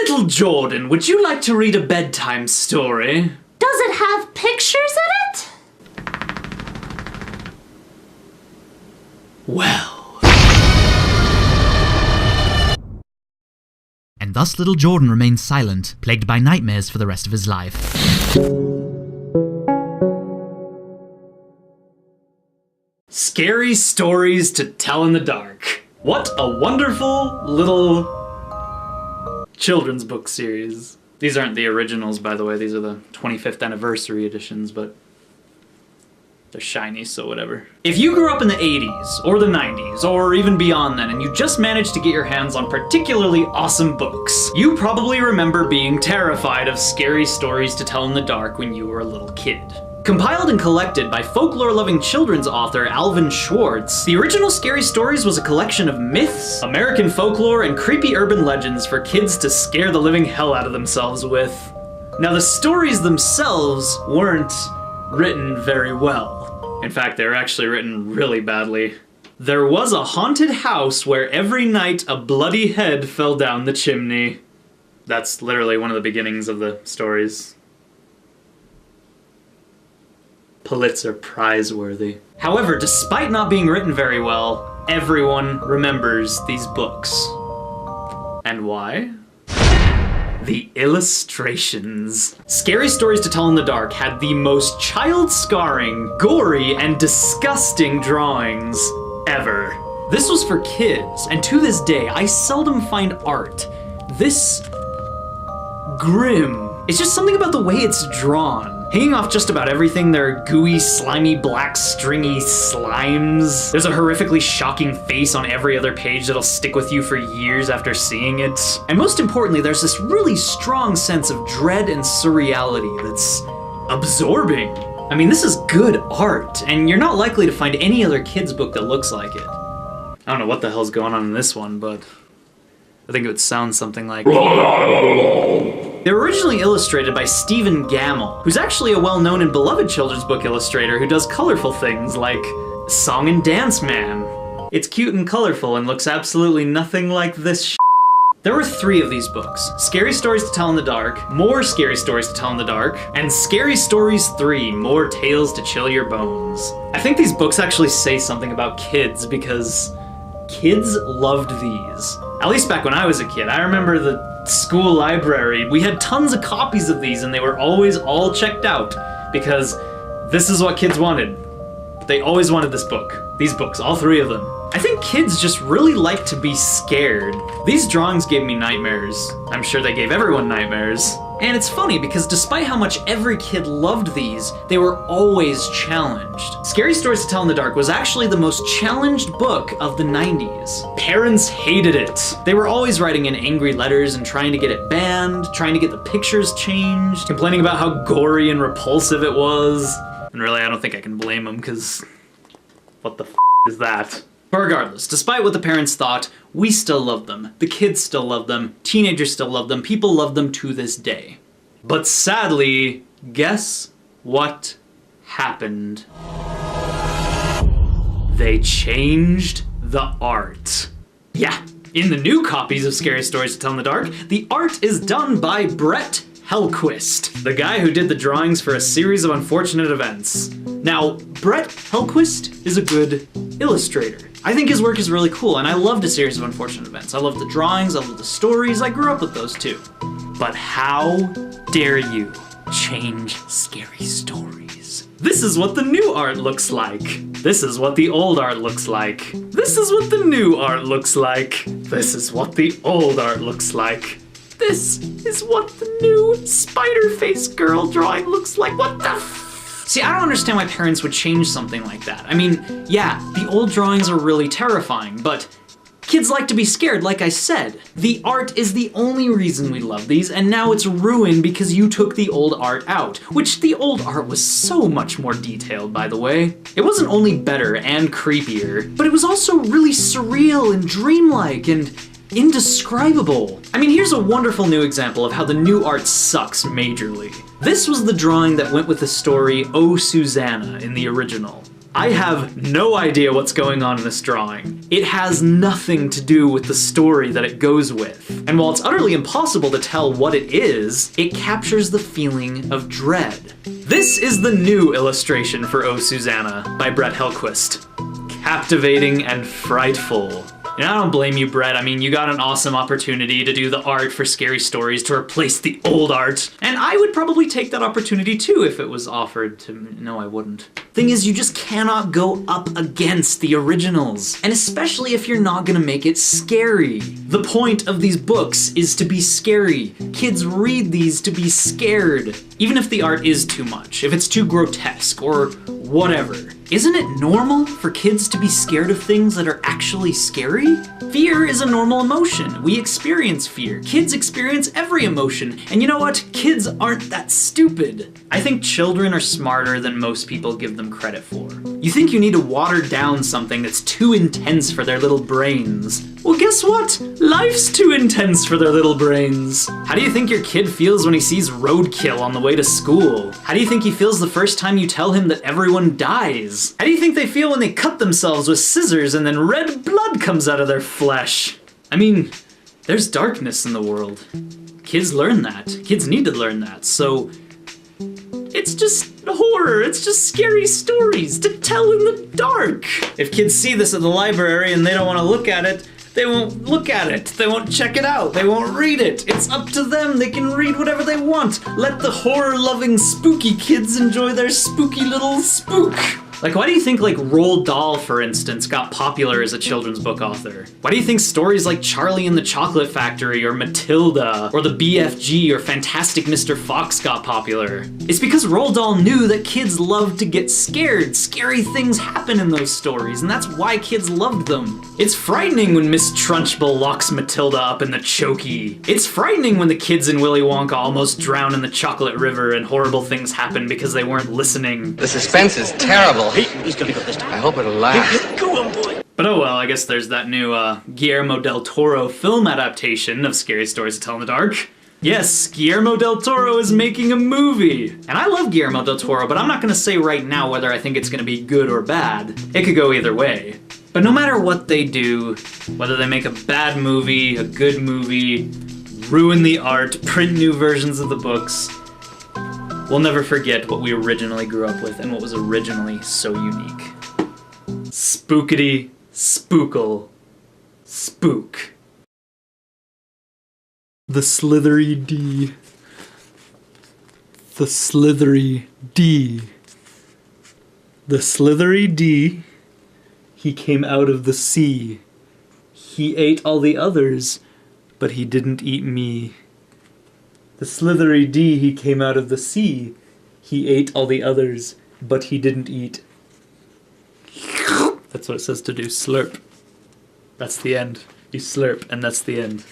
Little Jordan, would you like to read a bedtime story? Does it have pictures in it? Well... And thus little Jordan remained silent, plagued by nightmares for the rest of his life. Scary stories to tell in the dark. What a wonderful little children's book series. These aren't the originals, by the way. These are the 25th anniversary editions, but they're shiny, so whatever. If you grew up in the 80s, or the 90s, or even beyond then, and you just managed to get your hands on particularly awesome books, you probably remember being terrified of scary stories to tell in the dark when you were a little kid. Compiled and collected by folklore-loving children's author Alvin Schwartz, the original Scary Stories was a collection of myths, American folklore, and creepy urban legends for kids to scare the living hell out of themselves with. Now, the stories themselves weren't written very well. In fact, they were actually written really badly. There was a haunted house where every night a bloody head fell down the chimney. That's literally one of the beginnings of the stories. Pulitzer Prize worthy. However, despite not being written very well, everyone remembers these books. And why? The illustrations. Scary Stories to Tell in the Dark had the most child-scarring, gory, and disgusting drawings ever. This was for kids, and to this day, I seldom find art this grim. It's just something about the way it's drawn. Hanging off just about everything, there are gooey, slimy, black, stringy slimes. There's a horrifically shocking face on every other page that'll stick with you for years after seeing it. And most importantly, there's this really strong sense of dread and surreality that's absorbing. I mean, this is good art, and you're not likely to find any other kid's book that looks like it. I don't know what the hell's going on in this one, but I think it would sound something like... They were originally illustrated by Stephen Gammell, who's actually a well-known and beloved children's book illustrator who does colorful things like Song and Dance Man. It's cute and colorful and looks absolutely nothing like this shit. There were 3 of these books: Scary Stories to Tell in the Dark, More Scary Stories to Tell in the Dark, and Scary Stories 3, More Tales to Chill Your Bones. I think these books actually say something about kids because kids loved these. At least back when I was a kid. I remember the school library. We had tons of copies of these and they were always all checked out because this is what kids wanted. They always wanted this book. These books, all 3 of them. I think kids just really like to be scared. These drawings gave me nightmares. I'm sure they gave everyone nightmares. And it's funny because despite how much every kid loved these, they were always challenged. Scary Stories to Tell in the Dark was actually the most challenged book of the 90s. Parents hated it. They were always writing in angry letters and trying to get it banned, trying to get the pictures changed, complaining about how gory and repulsive it was. And really, I don't think I can blame them, because what the f is that? But regardless, despite what the parents thought, we still loved them. The kids still loved them. Teenagers still loved them. People love them to this day. But sadly, guess what happened? They changed the art. Yeah, in the new copies of Scary Stories to Tell in the Dark, the art is done by Brett Hellquist, the guy who did the drawings for A Series of Unfortunate Events. Now, Brett Hellquist is a good illustrator. I think his work is really cool, and I loved A Series of Unfortunate Events. I loved the drawings, I loved the stories, I grew up with those too. But how dare you change Scary Stories? This is what the new art looks like. This is what the old art looks like. This is what the new art looks like. This is what the old art looks like. This is what the new Spider-Face girl drawing looks like. What the f? See, I don't understand why parents would change something like that. I mean, yeah, the old drawings are really terrifying, but kids like to be scared, like I said. The art is the only reason we love these, and now it's ruined because you took the old art out, which the old art was so much more detailed, by the way. It wasn't only better and creepier, but it was also really surreal and dreamlike and indescribable. I mean, here's a wonderful new example of how the new art sucks majorly. This was the drawing that went with the story Oh Susanna in the original. I have no idea what's going on in this drawing. It has nothing to do with the story that it goes with. And while it's utterly impossible to tell what it is, it captures the feeling of dread. This is the new illustration for Oh Susanna by Brett Hellquist. Captivating and frightful. And I don't blame you, Brett. I mean, you got an awesome opportunity to do the art for Scary Stories to replace the old art. And I would probably take that opportunity too if it was offered to me. No, I wouldn't. Thing is, you just cannot go up against the originals. And especially if you're not gonna make it scary. The point of these books is to be scary. Kids read these to be scared. Even if the art is too much, if it's too grotesque or whatever. Isn't it normal for kids to be scared of things that are actually scary? Fear is a normal emotion. We experience fear. Kids experience every emotion. And you know what? Kids aren't that stupid. I think children are smarter than most people give them credit for. You think you need to water down something that's too intense for their little brains. Well, guess what? Life's too intense for their little brains. How do you think your kid feels when he sees roadkill on the way to school? How do you think he feels the first time you tell him that everyone dies? How do you think they feel when they cut themselves with scissors and then red blood comes out of their flesh? I mean, there's darkness in the world. Kids learn that. Kids need to learn that, so it's just horror, it's just scary stories to tell in the dark. If kids see this at the library and they don't want to look at it, they won't look at it, they won't check it out, they won't read it. It's up to them, they can read whatever they want. Let the horror-loving spooky kids enjoy their spooky little spook. Like, why do you think, like, Roald Dahl, for instance, got popular as a children's book author? Why do you think stories like Charlie and the Chocolate Factory, or Matilda, or the BFG, or Fantastic Mr. Fox got popular? It's because Roald Dahl knew that kids loved to get scared. Scary things happen in those stories, and that's why kids loved them. It's frightening when Miss Trunchbull locks Matilda up in the chokey. It's frightening when the kids in Willy Wonka almost drown in the chocolate river and horrible things happen because they weren't listening. The suspense is terrible. He's gonna go this time. I hope it'll last. Go on, boy. But oh well, I guess there's that new Guillermo del Toro film adaptation of Scary Stories to Tell in the Dark. Yes, Guillermo del Toro is making a movie. And I love Guillermo del Toro, but I'm not gonna say right now whether I think it's gonna be good or bad. It could go either way. But no matter what they do, whether they make a bad movie, a good movie, ruin the art, print new versions of the books, we'll never forget what we originally grew up with and what was originally so unique. Spookity, spookle, spook. The slithery D. The slithery D. The slithery D. He came out of the sea. He ate all the others, but he didn't eat me. The slithery D, he came out of the sea. He ate all the others, but he didn't eat. That's what it says to do, slurp. That's the end. You slurp, and that's the end.